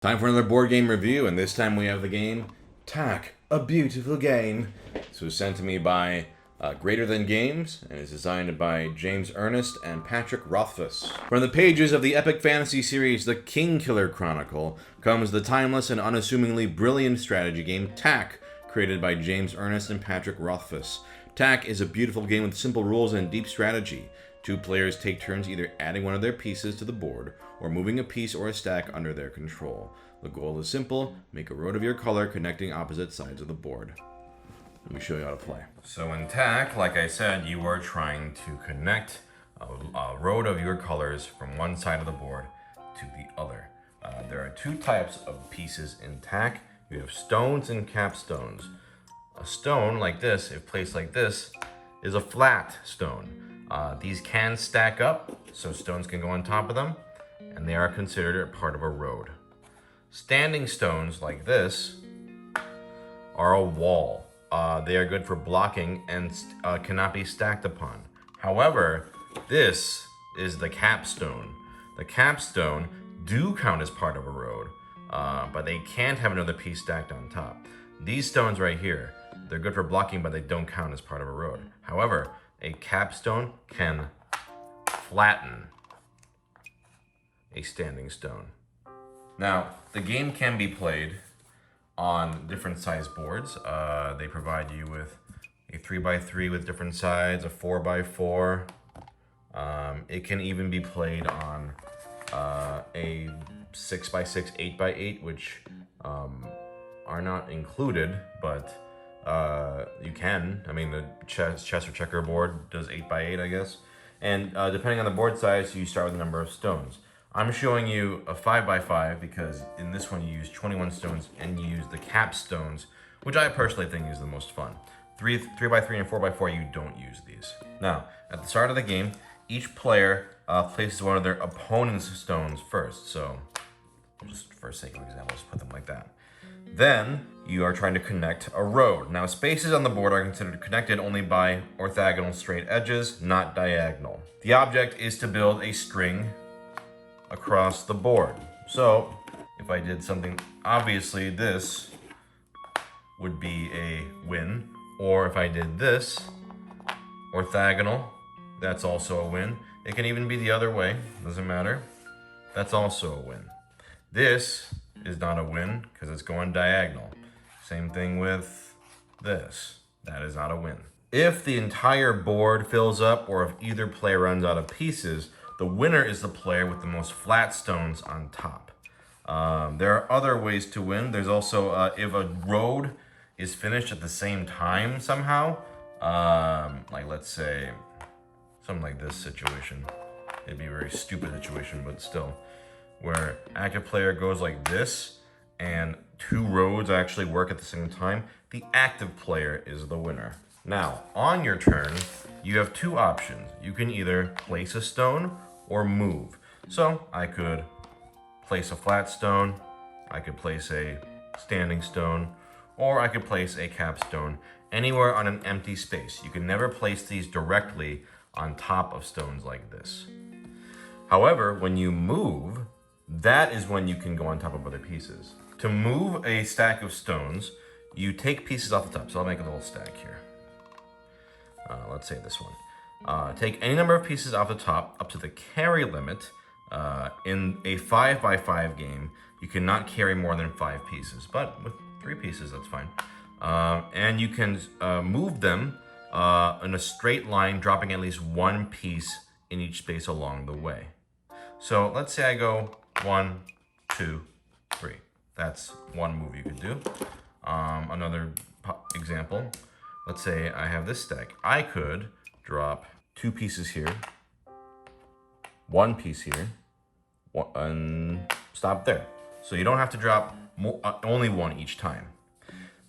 Time for another board game review, and this time we have the game Tak, a beautiful game. This was sent to me by Greater Than Games, and is designed by James Ernest and Patrick Rothfuss. From the pages of the epic fantasy series The Kingkiller Chronicle comes the timeless and unassumingly brilliant strategy game Tak, created by James Ernest and Patrick Rothfuss. Tak is a beautiful game with simple rules and deep strategy. Two players take turns either adding one of their pieces to the board or moving a piece or a stack under their control. The goal is simple: make a road of your color connecting opposite sides of the board. Let me show you how to play. So in Tak, like I said, you are trying to connect a road of your colors from one side of the board to the other. There are two types of pieces in Tak. You have stones and capstones. A stone like this, if placed like this, is a flat stone. These can stack up, so stones can go on top of them, and they are considered a part of a road. Standing stones like this are a wall. They are good for blocking and cannot be stacked upon. However, this is the capstone. The capstone do count as part of a road, but they can't have another piece stacked on top. These stones right here, they're good for blocking, but they don't count as part of a road. However, a capstone can flatten a standing stone. Now, the game can be played on different size boards. They provide you with a 3x3 with different sides, a 4x4. It can even be played on a 6x6, 8x8, which are not included, but you can. I mean, the chess or checkerboard does 8x8, I guess. And depending on the board size, you start with a number of stones. I'm showing you a 5x5 because in this one you use 21 stones and you use the capstones, which I personally think is the most fun. 3x3 and 4x4, you don't use these. Now, at the start of the game, each player places one of their opponent's stones first. So, just for sake of example, just put them like that. Then, you are trying to connect a road. Now, spaces on the board are considered connected only by orthogonal straight edges, not diagonal. The object is to build a string across the board. So, if I did something, obviously this would be a win. Or if I did this, orthogonal, that's also a win. It can even be the other way, doesn't matter. That's also a win. This is not a win because it's going diagonal. Same thing with this. That is not a win. If the entire board fills up or if either player runs out of pieces, the winner is the player with the most flat stones on top. There are other ways to win. There's also if a road is finished at the same time somehow, like let's say something like this situation. It'd be a very stupid situation, but still, where active player goes like this and two roads actually work at the same time, the active player is the winner. Now, on your turn, you have two options. You can either place a stone or move. So I could place a flat stone, I could place a standing stone, or I could place a capstone anywhere on an empty space. You can never place these directly on top of stones like this. However, when you move, that is when you can go on top of other pieces. To move a stack of stones, you take pieces off the top. So I'll make a little stack here. Let's say this one. Take any number of pieces off the top up to the carry limit. In a 5x5 game, you cannot carry more than 5 pieces, but with 3 pieces, that's fine. And you can move them in a straight line, dropping at least one piece in each space along the way. So let's say I go 1, 2, 3. That's one move you could do. Another example, let's say I have this stack. I could drop 2 pieces here, 1 piece here, and stop there. So you don't have to drop only one each time.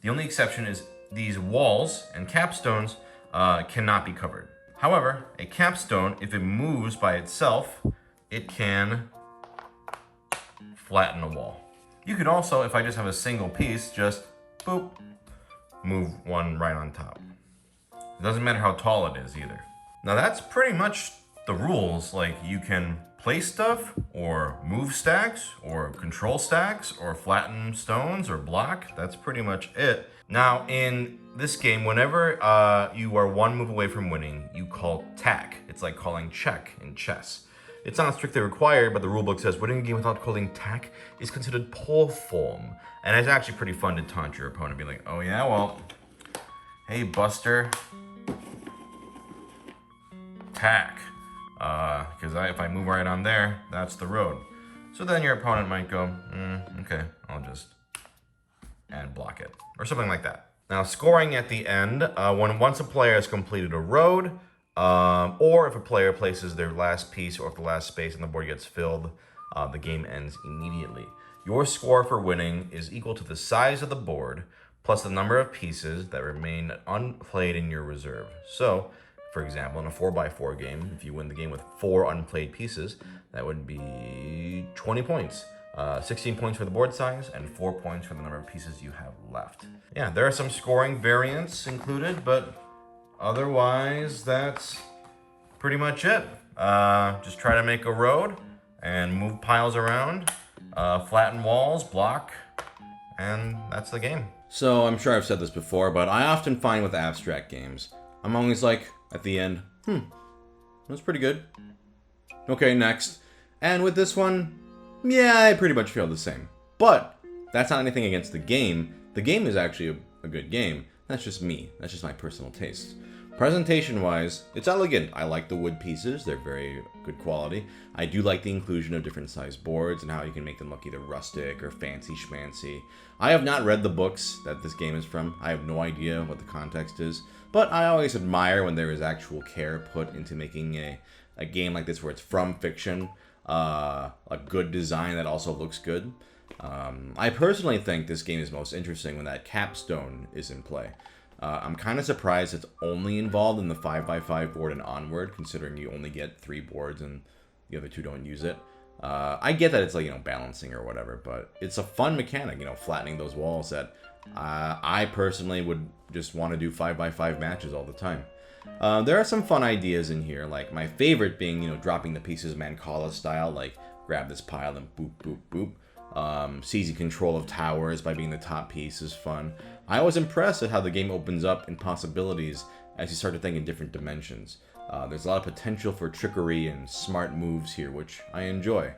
The only exception is these walls and capstones cannot be covered. However, a capstone, if it moves by itself, it can flatten a wall. You could also, if I just have a single piece, just boop, move one right on top. It doesn't matter how tall it is either. Now that's pretty much the rules. Like, you can place stuff, or move stacks, or control stacks, or flatten stones, or block. That's pretty much it. Now, in this game, whenever you are one move away from winning, you call tack. It's like calling check in chess. It's not strictly required, but the rulebook says winning a game without calling tack is considered poor form. And it's actually pretty fun to taunt your opponent, be like, oh yeah, well, hey Buster, tack. Because if I move right on there, that's the road. So then your opponent might go, okay, I'll just, and block it, or something like that. Now, scoring at the end, once a player has completed a road, or if a player places their last piece, or if the last space on the board gets filled, the game ends immediately. Your score for winning is equal to the size of the board, plus the number of pieces that remain unplayed in your reserve. So, for example, in a 4x4 game, if you win the game with 4 unplayed pieces, that would be 20 points. 16 points for the board size, and 4 points for the number of pieces you have left. Yeah, there are some scoring variants included, but otherwise, that's pretty much it. Just try to make a road, and move piles around, flatten walls, block, and that's the game. So, I'm sure I've said this before, but I often find with abstract games, I'm always like, at the end, that's pretty good. Okay, next. And with this one, yeah, I pretty much feel the same. But that's not anything against the game. The game is actually a good game. That's just me. That's just my personal taste. Presentation-wise, it's elegant. I like the wood pieces. They're very good quality. I do like the inclusion of different sized boards and how you can make them look either rustic or fancy schmancy. I have not read the books that this game is from. I have no idea what the context is. But I always admire when there is actual care put into making a game like this where it's from fiction, a good design that also looks good. I personally think this game is most interesting when that capstone is in play. I'm kind of surprised it's only involved in the 5x5 board and onward, considering you only get 3 boards and the other 2 don't use it. I get that it's like, balancing or whatever, but it's a fun mechanic, flattening those walls that I personally would just want to do 5x5 matches all the time. There are some fun ideas in here, like my favorite being, dropping the pieces Mancala style, like grab this pile and boop, boop, boop. Seizing control of towers by being the top piece is fun. I was impressed at how the game opens up in possibilities as you start to think in different dimensions. There's a lot of potential for trickery and smart moves here, which I enjoy.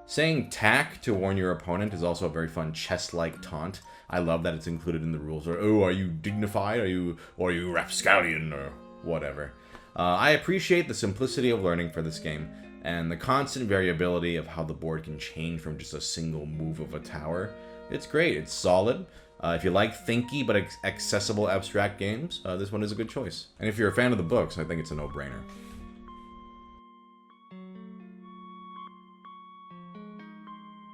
Saying tack to warn your opponent is also a very fun chess-like taunt. I love that it's included in the rules. Or, oh, are you dignified? Are you rapscallion? Or whatever. I appreciate the simplicity of learning for this game, and the constant variability of how the board can change from just a single move of a tower. It's great. It's solid. If you like thinky but accessible abstract games, this one is a good choice. And if you're a fan of the books, I think it's a no-brainer.